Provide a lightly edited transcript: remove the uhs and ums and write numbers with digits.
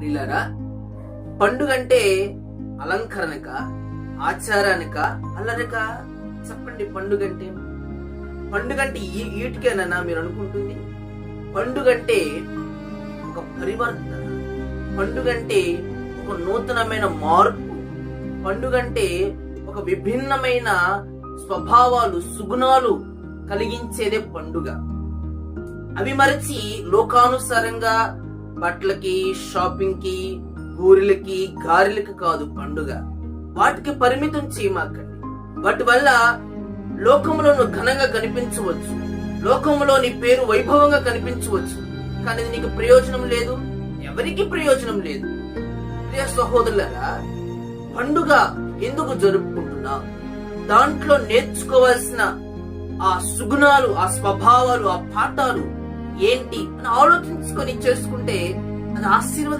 ప్రియులారా, పండుగ అంటే అలంకరణక, ఆచారానిక, అల్లరిక? చెప్పండి. పండుగ అంటే ఈటికేనా మీరు అనుకుంటుంది? పండుగ అంటే ఒక పరివర్తన, పండుగ అంటే ఒక నూతనమైన మార్పు, పండుగ అంటే ఒక విభిన్నమైన స్వభావాలు, సుగుణాలు కలిగించేదే పండుగ. అవి మరచి లోకానుసారంగా బట్టలకి, షాపింగ్ కి, ఊరిలకి, గారెలకి కాదు పండుగ. వాటికి పరిమితం చేయమాకండి. వాటి వల్ల లోకంలో నువ్వు ఘనంగా కనిపించవచ్చు, లోకంలో నీ పేరు వైభవంగా కనిపించవచ్చు, కానీ ఇది నీకు ప్రయోజనం లేదు, ఎవరికి ప్రయోజనం లేదు. ప్రియ సహోదరులారా, పండుగ ఎందుకు జరుపుకుంటున్నా? దాంట్లో నేర్చుకోవాల్సిన ఆ సుగుణాలు, ఆ స్వభావాలు, ఆ పాఠాలు ఏంటి అని ఆలోచించుకొని చేసుకుంటే అది ఆశీర్వాదం.